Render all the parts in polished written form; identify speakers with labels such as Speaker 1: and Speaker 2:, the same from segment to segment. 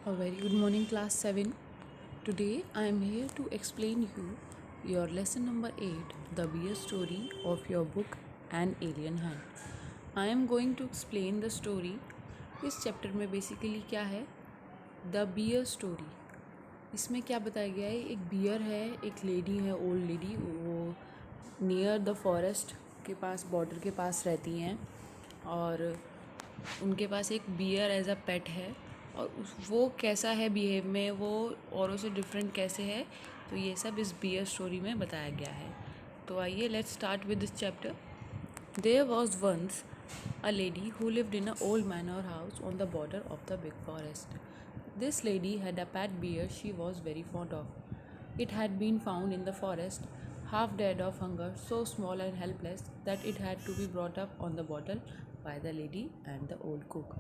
Speaker 1: A very good morning, class 7. Today I am here to explain you your lesson number 8, the beer story of your book An Alien Hand. I am going to explain the story. इस chapter में basically क्या है, the beer story. इसमें क्या बताया गया है, एक बियर है, एक लेडी है, ओल्ड लेडी, वो नियर द फॉरेस्ट के पास, बॉर्डर के पास रहती हैं और उनके पास एक बियर एज अ पेट है. और वो कैसा है बिहेव में, वो औरों से डिफरेंट कैसे है, तो ये सब इस बियर स्टोरी में बताया गया है. तो आइए let's start with this chapter. There was once a lady who lived in an old manor house on the border of the big forest. This lady had a pet bear she was very fond of. It had been found in the forest, half dead of hunger, so small and helpless that it had to be brought up on the bottle by the lady and the old cook.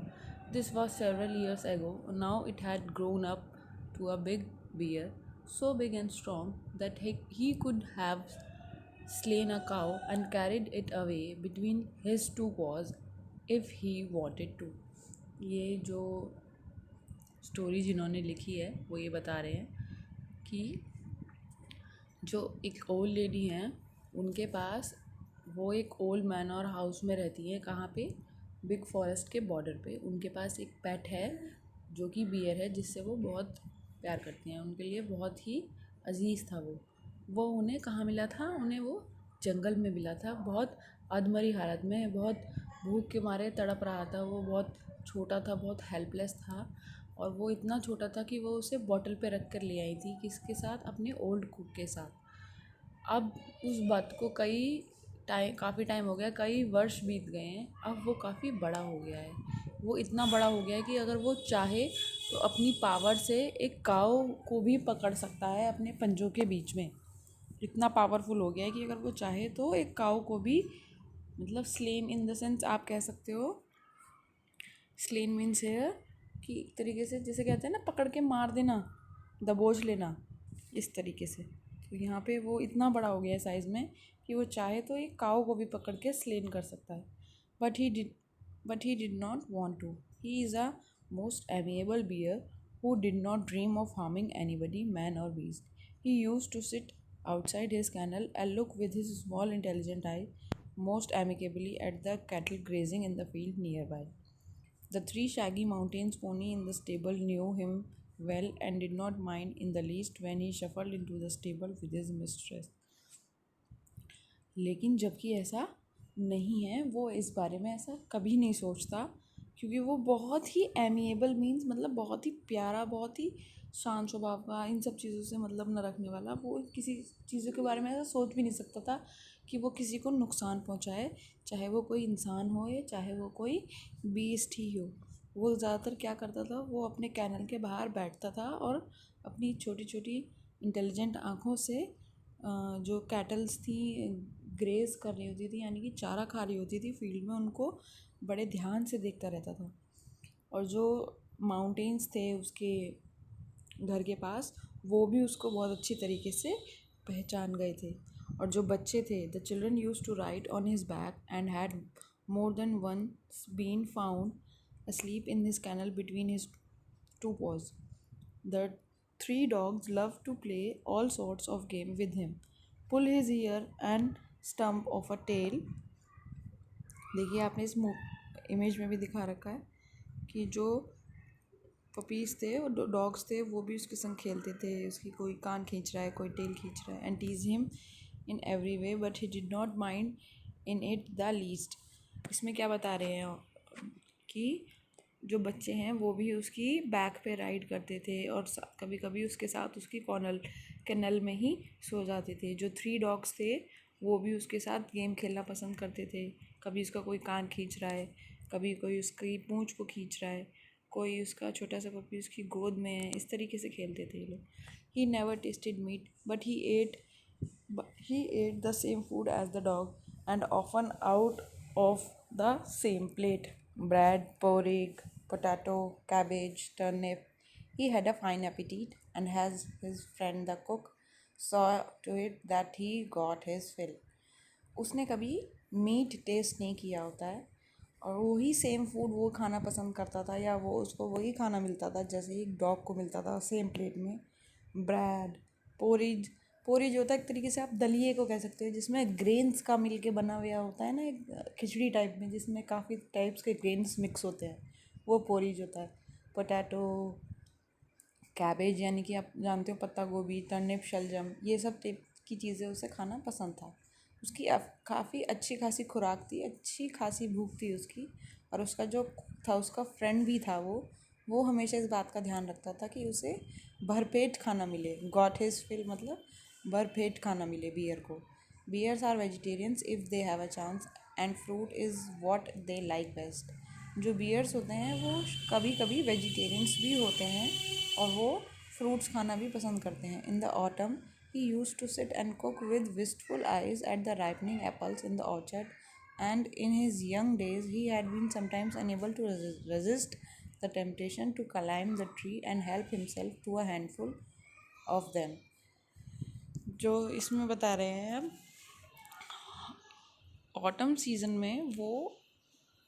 Speaker 1: This was several years ago. Now it had grown up to a big bear, so big and strong that he could have slain a cow and carried it away between his two paws if he wanted to. ये जो story जिन्होंने लिखी है वो ये बता रहे हैं कि जो एक ओल्ड लेडी हैं उनके पास, वो एक ओल्ड मैनर हाउस में रहती है. कहाँ पे? बिग फॉरेस्ट के बॉर्डर पे. उनके पास एक पेट है जो कि बियर है, जिससे वो बहुत प्यार करती हैं. उनके लिए बहुत ही अजीज़ था वो उन्हें कहाँ मिला था? उन्हें वो जंगल में मिला था, बहुत अधमरी हालत में, बहुत भूख के मारे तड़प रहा था. वो बहुत छोटा था, बहुत हेल्पलेस था, और वो इतना छोटा था कि वो उसे बॉटल पे रख कर ले आई थी. किसके साथ? अपने ओल्ड कुक के साथ. अब उस बात को काफ़ी टाइम हो गया, कई वर्ष बीत गए हैं. अब वो काफ़ी बड़ा हो गया है. वो इतना बड़ा हो गया है कि अगर वो चाहे तो अपनी पावर से एक काऊ को भी पकड़ सकता है अपने पंजों के बीच में. इतना पावरफुल हो गया है कि अगर वो चाहे तो एक काऊ को भी, मतलब स्लेन इन द सेंस आप कह सकते हो. स्लेन मीन्स है कि एक तरीके से जैसे कहते हैं ना, पकड़ के मार देना, दबोच लेना, इस तरीके से. तो यहाँ पे वो इतना बड़ा हो गया है साइज़ में कि वो चाहे तो एक काऊ को भी पकड़ के स्लेन कर सकता है. But he did not want to. He is a most amiable bear who did not dream of harming anybody, man or beast. He used to sit outside his kennel and look with his small intelligent eye most amicably at the cattle grazing in the field nearby. The three shaggy mountains pony in the stable knew him well and did not mind in the least when he shuffled into the stable with his mistress. लेकिन जबकि ऐसा नहीं है, वो इस बारे में ऐसा कभी नहीं सोचता, क्योंकि वो बहुत ही एमिएबल मीन्स मतलब बहुत ही प्यारा, बहुत ही शांत स्वभाव का, इन सब चीज़ों से मतलब न रखने वाला. वो किसी चीज़ों के बारे में ऐसा सोच भी नहीं सकता था कि वो किसी को नुकसान पहुंचाए, चाहे वो कोई इंसान हो या चाहे वो कोई बीस्ट ही हो. वो ज़्यादातर क्या करता था, वो अपने कैनल के बाहर बैठता था और अपनी छोटी छोटी इंटेलिजेंट आँखों से जो कैटल्स थी ग्रेज कर रही होती थी, यानी कि चारा खा रही होती थी फील्ड में, उनको बड़े ध्यान से देखता रहता था. और जो माउंटेन्स थे उसके घर के पास, वो भी उसको बहुत अच्छी तरीके से पहचान गए थे. और जो बच्चे थे, the children use to ride on his back and had more than once been found asleep in his kennel between his two paws. The three dogs loved to play all sorts of game with him, pull his ear and stump of a tail. देखिए आपने इस image में भी दिखा रखा है कि जो पपीज़ थे और डॉग्स थे वो भी उसके संग खेलते थे. उसकी कोई कान खींच रहा है, कोई टेल खींच रहा है, and tease him in every way, but he did not mind in it the least. इसमें क्या बता रहे हैं कि जो बच्चे हैं वो भी उसकी बैक पे राइड करते थे और कभी कभी उसके साथ उसकी कैनल में ही सो जाते थे. जो थ्री डॉग्स थे वो भी उसके साथ गेम खेलना पसंद करते थे. कभी उसका कोई कान खींच रहा है, कभी कोई उसकी पूँछ को खींच रहा है, कोई उसका छोटा सा पपी उसकी गोद में है. इस तरीके से खेलते थे ये लोग. He never tasted meat but he ate the same food as the dog and often out of the same plate. Bread, porridge, potato, cabbage, turnip. He had a fine appetite, and as his friend the cook saw to it that he got his fill. उसने कभी meet test नहीं किया होता है,
Speaker 2: और वही same food वो खाना पसंद करता था, या वो उसको वही खाना मिलता था जैसे एक डॉग को मिलता था सेम प्लेट में। Bread, porridge. पोरिज होता है एक तरीके से आप दलिए को कह सकते हो, जिसमें ग्रेन्स का मिल के बना हुआ होता है ना, एक खिचड़ी टाइप में जिसमें काफ़ी टाइप्स के ग्रेन्स मिक्स होते हैं, वो पोरिज होता है। पोटैटो, कैबेज यानी कि आप जानते हो पत्ता गोभी, टर्निप, शलजम, ये सब टाइप की चीज़ें उसे खाना पसंद था। उसकी काफ़ी अच्छी खासी खुराक थी, अच्छी खासी भूख थी उसकी। और उसका जो था, उसका फ्रेंड भी था वो हमेशा इस बात का ध्यान रखता था कि उसे भरपेट खाना मिले। गॉट हिज फिल मतलब भरपेट खाना मिले बियर को। Bears are vegetarians if they have a chance, and fruit is what they like best. जो बियर्स होते हैं वो कभी कभी वेजिटेरियंस भी होते हैं, और वो फ्रूट्स खाना भी पसंद करते हैं। In the autumn he use to sit and cook with wistful eyes at the ripening apples in the orchard, and in his young days he had been sometimes unable to resist the temptation to climb the tree and help himself to a handful of them। जो इसमें बता रहे हैं हम, autumn season में वो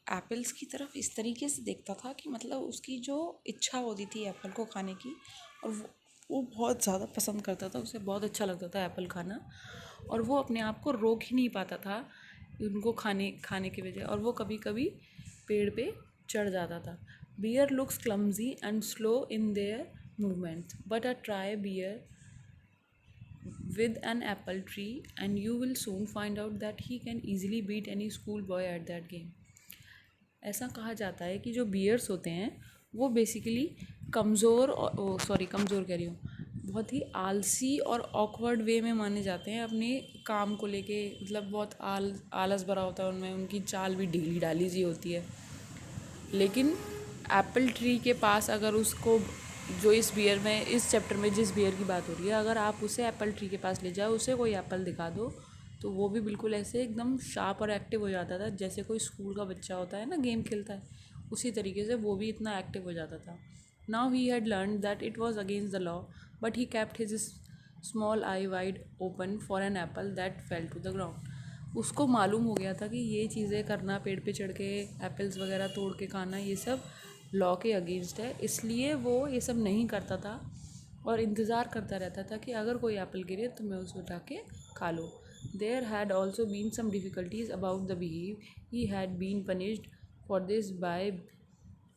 Speaker 2: apples की तरफ इस तरीके से देखता था कि मतलब उसकी जो इच्छा होती थी एप्पल को खाने की, और वो बहुत ज़्यादा पसंद करता था, उसे बहुत अच्छा लगता था एप्पल खाना, और वो अपने आप को रोक ही नहीं पाता था उनको खाने खाने की वजह, और वो कभी कभी पेड़ पे चढ़ जाता था। Bear looks clumsy and slow in their movements, but a try bear with an apple tree and you will soon find out that he can easily beat any school boy at that game। ऐसा कहा जाता है कि जो bears होते हैं वो basically कमज़ोर, सॉरी कमज़ोर कह रही हूँ, बहुत ही आलसी और ऑकवर्ड वे में माने जाते हैं अपने काम को लेके। मतलब बहुत आलस भरा होता है उनमें, उनकी चाल भी ढीली ढाली सी होती है। लेकिन एप्पल ट्री के पास अगर उसको, जो इस बियर में, इस चैप्टर में जिस बियर की बात हो रही है, अगर आप उसे एप्पल ट्री के पास ले जाओ, उसे कोई एप्पल दिखा दो, तो वो भी बिल्कुल ऐसे एकदम शार्प और एक्टिव हो जाता था, जैसे कोई स्कूल का बच्चा होता है ना, गेम खेलता है, उसी तरीके से वो भी इतना एक्टिव हो जाता था। Now he had learn that it was against the law, but he kept his small eye wide open for an apple that fell to the ground. उसको मालूम हो गया था कि ये चीज़ें करना, पेड़ पे चढ़ के एप्पल्स वगैरह तोड़ के खाना, ये सब लॉ के अगेंस्ट है, इसलिए वो ये सब नहीं करता था और इंतज़ार करता रहता था कि अगर कोई एप्पल गिरे तो मैं उसे उठा के खा लूँ। There had also been some difficulties about the behave. He had been punished for this by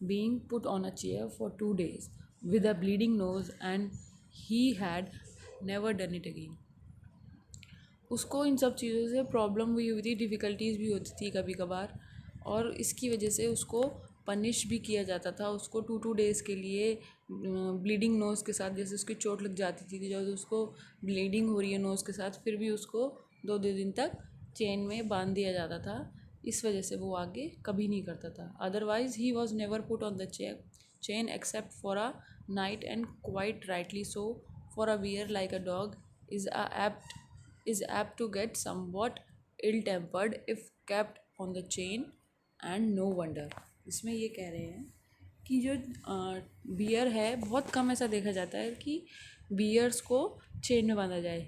Speaker 2: being put on a chair for 2 days with a bleeding nose, and he had never done it again। उसको इन सब चीज़ों से problem हुई थी, difficulties भी होती थी कभी कभार, और इसकी वजह से उसको पनिश भी किया जाता था। उसको 2 डेज़ के लिए ब्लीडिंग नोज़ के साथ, जैसे उसकी चोट लग जाती थी, जब उसको ब्लीडिंग हो रही है नोज़ के साथ, फिर भी उसको 2 दिन तक चेन में बांध दिया जाता था। इस वजह से वो आगे कभी नहीं करता था। Otherwise he was never put on the chain except for a night, and quite rightly so, for a bear like a dog is apt to get somewhat ill-tempered if kept on the chain, and no wonder। इसमें ये कह रहे हैं कि जो beer है, बहुत कम ऐसा देखा जाता है कि बियर्स को चेन में बांधा जाए,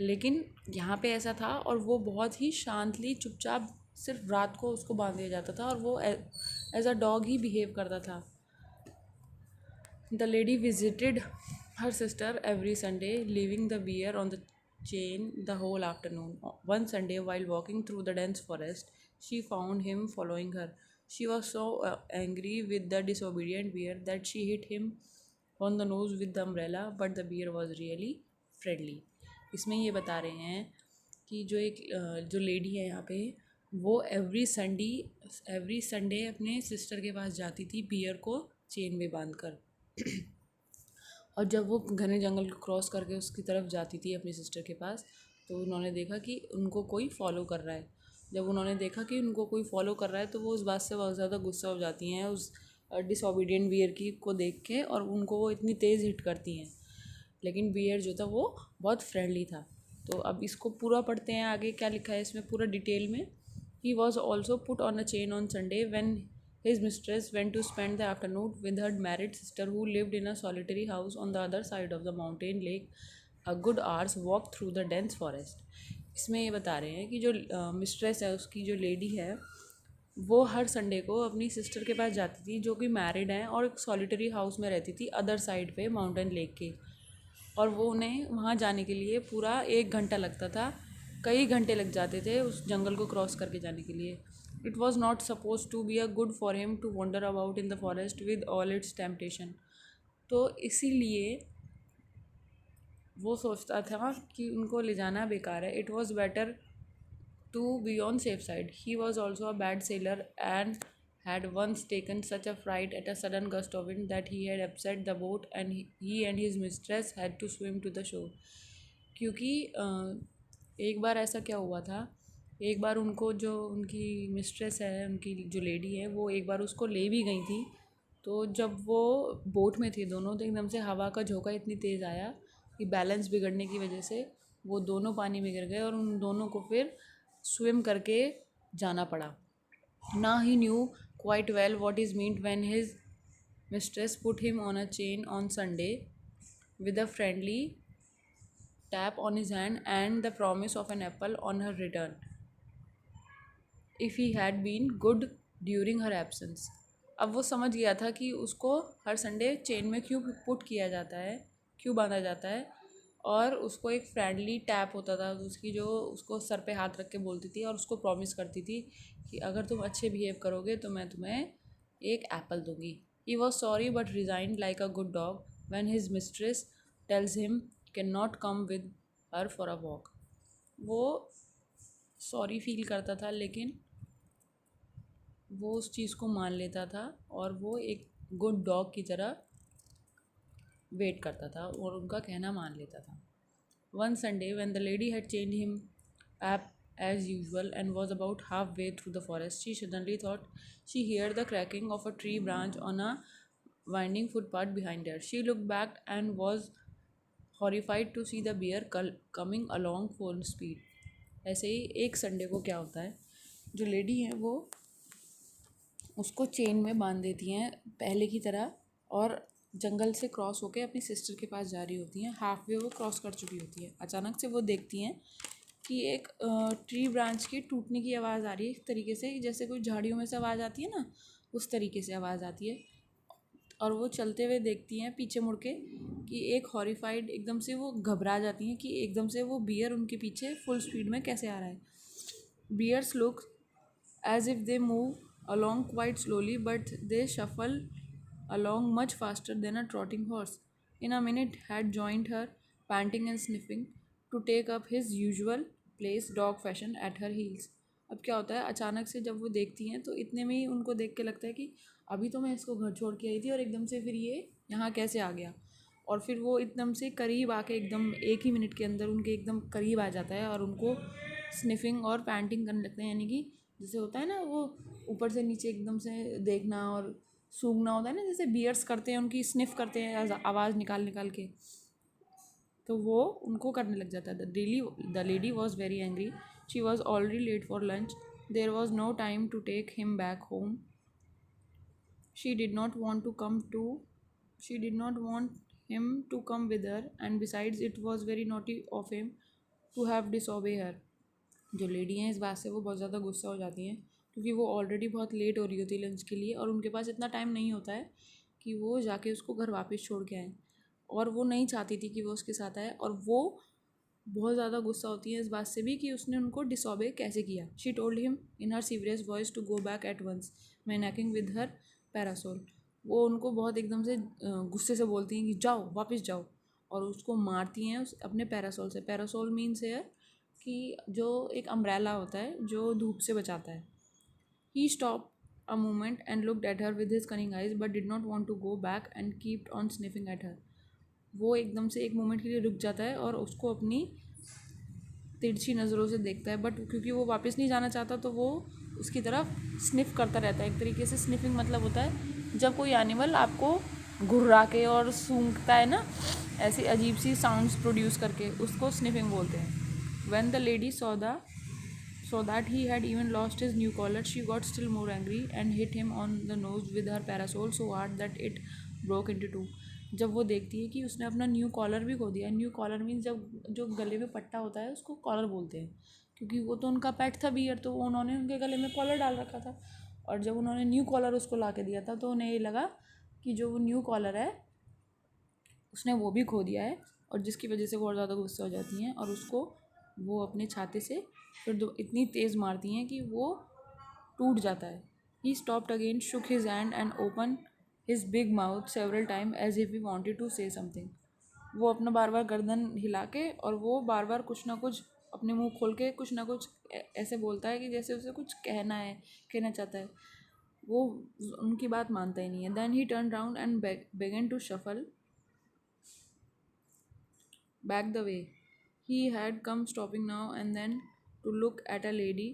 Speaker 2: लेकिन यहाँ पे ऐसा था, और वो बहुत ही शांतली चुपचाप सिर्फ रात को उसको बांध दिया जाता था, और वो एज अ डॉग ही बिहेव करता था। The lady visited her sister every Sunday, leaving the bear on the chain the whole afternoon. One Sunday, while walking through the dense forest, she found him following her. She was so angry with the disobedient bear that she hit him on the nose with the umbrella, but the bear was really friendly। इसमें ये बता रहे हैं कि जो lady है यहाँ पे, वो एवरी संडे अपने सिस्टर के पास जाती थी बियर को चेन में बांध कर। और जब वो घने जंगल को क्रॉस करके उसकी तरफ जाती थी अपनी सिस्टर के पास, तो उन्होंने देखा कि उनको कोई फॉलो कर रहा है। जब उन्होंने देखा कि उनको कोई फॉलो कर रहा है, तो वो उस बात से बहुत ज़्यादा गुस्सा हो जाती हैं उस डिसओबीडियंट बियर की को देख के, और उनको वो इतनी तेज़ हिट करती हैं। लेकिन बियर जो था वो बहुत फ्रेंडली था। तो अब इसको पूरा पढ़ते हैं, आगे क्या लिखा है इसमें पूरा डिटेल में। He was also put on a chain on Sunday when his mistress went to spend the afternoon with her married sister who lived in a solitary house on the other side of the mountain lake a good hour's walk through the dense forest। इसमें ये बता रहे हैं कि जो mistress है, उसकी जो लेडी है,
Speaker 1: वो हर संडे को अपनी सिस्टर के पास जाती थी जो कि मैरिड है और एक सॉलिटरी हाउस में रहती थी अदर साइड पे माउंटेन लेक के। और वो उन्हें वहाँ जाने के लिए पूरा 1 घंटा लगता था, कई घंटे लग जाते थे उस जंगल को क्रॉस करके जाने के लिए। It was not suppose to be a good for him to wander about in the forest with all its temptation. तो इसीलिए वो सोचता था कि उनको ले जाना बेकार है। It was better to be on safe side. He was also a bad sailor and had once taken such a fright at a sudden gust of wind that he had upset the boat and he and his mistress had to swim to the shore. क्योंकि एक बार ऐसा क्या हुआ था, एक बार उनको जो उनकी मिस्ट्रेस है, उनकी जो लेडी है, वो एक बार उसको ले भी गई थी। तो जब वो बोट में थे दोनों, तो एकदम से हवा का झोंका इतनी तेज़ आया कि बैलेंस बिगड़ने की वजह से वो दोनों पानी में गिर गए और उन दोनों को फिर स्विम करके जाना पड़ा। ना ही knew quite well what is meant when his mistress put him on a chain on Sunday with a friendly tap on his hand and the promise of an apple on her return if he had been good during her absence। अब वो समझ गया था कि उसको हर Sunday chain में क्यों put किया जाता है, क्यों बांधा जाता है। और उसको एक फ्रेंडली टैप होता था उसकी, जो उसको सर पे हाथ रख के बोलती थी और उसको प्रॉमिस करती थी कि अगर तुम अच्छे बिहेव करोगे तो मैं तुम्हें एक एप्पल दूंगी। He was sorry but resigned like a good dog when his mistress tells him can not come with her for a walk. वो सॉरी फील करता था लेकिन वो उस चीज़ को मान लेता था और वो एक गुड डॉग की तरह वेट करता था और उनका कहना मान लेता था। One Sunday when the lady had change him up as usual and was about halfway through the forest, she suddenly thought she heard the cracking of a tree branch on a winding footpath behind her. She looked back and was horrified to see the bear coming along full speed. ऐसे ही एक Sunday को क्या होता है, जो lady है वो उसको चेन में बांध देती हैं पहले की तरह और जंगल से क्रॉस होकर अपनी सिस्टर के पास जा रही होती हैं। हाफ वे वो क्रॉस कर चुकी होती है। अचानक से वो देखती हैं कि एक ट्री ब्रांच की टूटने की आवाज़ आ रही है, एक तरीके से जैसे कोई झाड़ियों में से आवाज़ आती है ना, उस तरीके से आवाज़ आती है। और वो चलते हुए देखती हैं पीछे मुड़ के कि एक हॉरिफाइड, एकदम से वो घबरा जाती हैं कि एकदम से वो बियर उनके पीछे फुल स्पीड में कैसे आ रहा है। Bears look as if they move along quite slowly, but they shuffle along much faster than a trotting horse. In a minute had joined her, panting and sniffing, to take up his usual place dog fashion at her heels. अब क्या होता है, अचानक से जब वो देखती हैं तो इतने में ही उनको देख के लगता है कि अभी तो मैं इसको घर छोड़ के आई थी और एकदम से फिर ये यहाँ कैसे आ गया। और फिर वो एकदम से करीब आके एकदम एक ही मिनट के अंदर उनके एकदम करीब आ जाता है और उनको स्निफिंग और पैंटिंग करने लगते हैं। यानी कि जैसे होता है ना, वो ऊपर से नीचे एकदम से देखना और सूंघना होता है ना, जैसे बियर्स करते हैं, उनकी स्निफ करते हैं आवाज़ निकाल निकाल के, तो वो उनको करने लग जाता है। The lady was very angry. She was already late for lunch. There was no time to take him back home. She did not want to come to she did not want him to come with her, and besides it was very naughty of him to have disobey her। जो lady हैं इस बात से वो बहुत ज़्यादा गुस्सा हो जाती हैं क्योंकि वो ऑलरेडी बहुत लेट हो रही होती है लंच के लिए और उनके पास इतना टाइम नहीं होता है कि वो जाके उसको घर वापस छोड़ के आएँ। और वो नहीं चाहती थी कि वो उसके साथ आए और वो बहुत ज़्यादा गुस्सा होती है इस बात से भी कि उसने उनको डिसऑबे कैसे किया। She told him in her सीवियस voice to go back at once, menacing with her parasol. वो उनको बहुत एकदम से गुस्से से बोलती हैं कि जाओ, वापस जाओ, और उसको मारती हैं अपने पैरासोल से। पैरासोल मीन्स है कि जो एक अम्ब्रेला होता है जो धूप से बचाता है। He stop a moment and looked at her with his cunning eyes but did not want to go back and keep on sniffing at her. वो एकदम से एक मोमेंट के लिए रुक जाता है और उसको अपनी तिरछी नज़रों से देखता है, बट क्योंकि वो वापस नहीं जाना चाहता तो वो उसकी तरफ स्निफ करता रहता है। एक तरीके से स्निफिंग मतलब होता है जब कोई एनिमल आपको घुर्रा के और सूंघता है ना, ऐसी अजीब सी साउंड्स प्रोड्यूस करके, उसको स्निफिंग बोलते हैं। When the lady saw that he had even lost his new collar, she got still more angry and hit him on the nose with her parasol so hard that it broke into two। जब वो देखती है कि उसने अपना new collar भी खो दिया। न्यू कॉलर मीन्स जब जो गले में पट्टा होता है उसको कॉलर बोलते हैं, क्योंकि वो तो उनका पेट था बियर, तो उन्होंने उनके गले में कॉलर डाल रखा था। और जब उन्होंने न्यू कॉलर उसको ला के दिया था तो उन्हें ये लगा कि जो वो न्यू कॉलर है उसने वो भी खो दिया है, और जिसकी वजह से वो और ज़्यादा गुस्सा हो जाती हैं और उसको वो अपने छाते से फिर इतनी तेज़ मारती हैं कि वो टूट जाता है. He stopped again, shook his hand and opened his big mouth several times as if he wanted to say something. वो अपना बार बार गर्दन हिला के और वो बार बार कुछ ना कुछ अपने मुंह खोल के कुछ ना कुछ ऐसे बोलता है कि जैसे उसे कुछ कहना चाहता है. वो उनकी बात मानता ही नहीं है. Then he turned round and began to shuffle back the way he had come, stopping now and then to look at a lady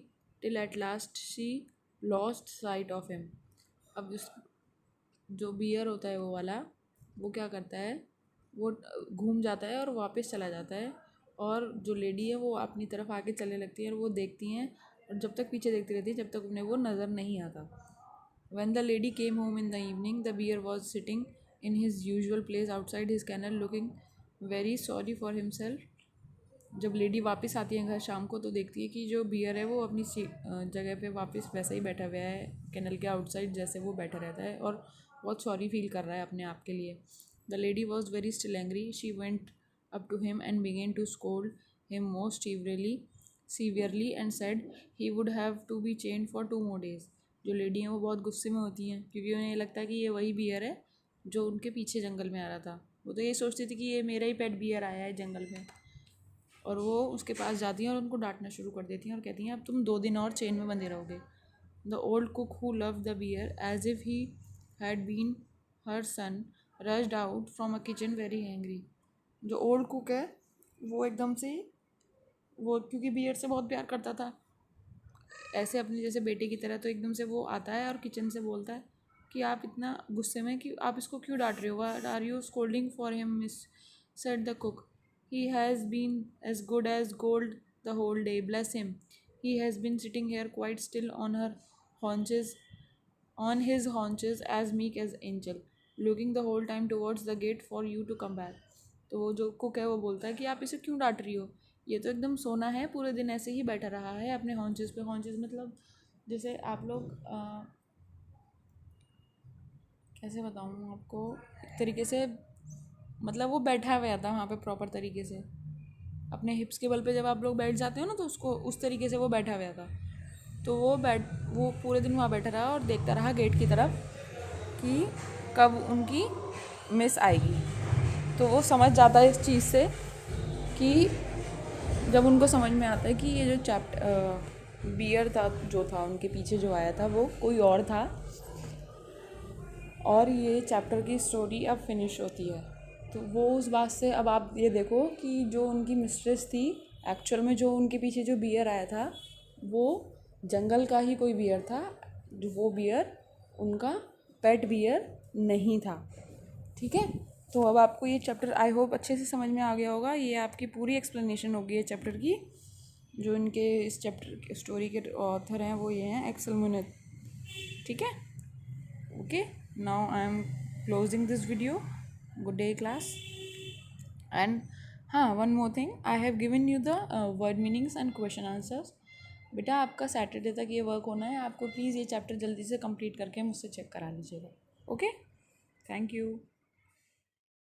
Speaker 1: till at last she lost sight of him. अब जो beer होता है वो वाला, वो क्या करता है, वो घूम जाता है और वापस चला जाता है, और जो लेडी है वो अपनी तरफ आगे चलने लगती है और वो देखती हैं और जब तक पीछे देखती रहती है जब तक उन्हें वो नज़र नहीं आता. When the lady came home in the evening, the bear was sitting in his usual place outside his kennel looking very sorry for himself. जब लेडी वापस आती है घर शाम को तो देखती है कि जो बियर है वो अपनी जगह पे वापस वैसा ही बैठा हुआ है कैनल के आउटसाइड जैसे वो बैठा रहता है और बहुत सॉरी फील कर रहा है अपने आप के लिए. The lady was very still angry. She went up to him and began to scold him most severely and said he would have to be chained for 2 more days. जो lady हैं वो बहुत गुस्से में होती हैं क्योंकि उन्हें लगता है कि ये वही बियर है जो उनके पीछे जंगल में आ रहा था. वो तो ये सोचती थी कि ये मेरा ही पेट बियर आया है जंगल में, और वो उसके पास जाती हैं और उनको डांटना शुरू कर देती हैं और कहती हैं अब तुम 2 दिन और चेन में बंधे रहोगे. The old cook who loved the bear as if he had been her son rushed out from a kitchen very angry. जो ओल्ड कुक है वो एकदम से वो क्योंकि बियर से बहुत प्यार करता था ऐसे अपने जैसे बेटे की तरह, तो एकदम से वो आता है और किचन से बोलता है कि आप इतना गुस्से में कि आप इसको क्यों डांट रहे हो. What are you scolding for him miss, said the cook. He has been as good as gold the whole day, bless him. He has been sitting here quite still on his haunches as meek as angel, looking the whole time towards the gate for you to come back. तो जो cook है वो बोलता है कि आप इसे क्यों डांट रही हो, ये तो एकदम सोना है, पूरे दिन ऐसे ही बैठा रहा है अपने हॉन्चेस पे. हॉन्चेस मतलब जैसे आप लोग कैसे बताऊँ आपको, एक तरीके से मतलब वो बैठा हुआ था वहाँ पे प्रॉपर तरीके से अपने हिप्स के बल पे. जब आप लोग बैठ जाते हो ना तो उसको उस तरीके से वो बैठा हुआ था. तो वो पूरे दिन वहाँ बैठा रहा और देखता रहा गेट की तरफ कि कब उनकी मिस आएगी. तो वो समझ जाता है इस चीज़ से कि जब उनको समझ में आता है कि ये जो बियर था जो था उनके पीछे जो आया था वो कोई और था, और ये चैप्टर की स्टोरी अब फिनिश होती है. तो वो उस बात से अब आप ये देखो कि जो उनकी मिस्ट्रेस थी एक्चुअल में जो उनके पीछे जो बियर आया था वो जंगल का ही कोई बियर था, जो वो बियर उनका पेट बियर नहीं था. ठीक है, तो अब आपको ये चैप्टर आई होप अच्छे से समझ में आ गया होगा. ये आपकी पूरी एक्सप्लेनेशन होगी ये चैप्टर की. जो इनके इस चैप्टर के स्टोरी के ऑथर हैं वो ये हैं एक्सेल मुनित. ठीक है, okay, now I am closing this video. Good day class. And हाँ, one more thing, I have given you the word meanings and question answers. बेटा आपका सैटरडे तक ये वर्क होना है. आपको प्लीज़ ये चैप्टर जल्दी से कंप्लीट करके मुझसे चेक करा लीजिएगा. Okay, thank you.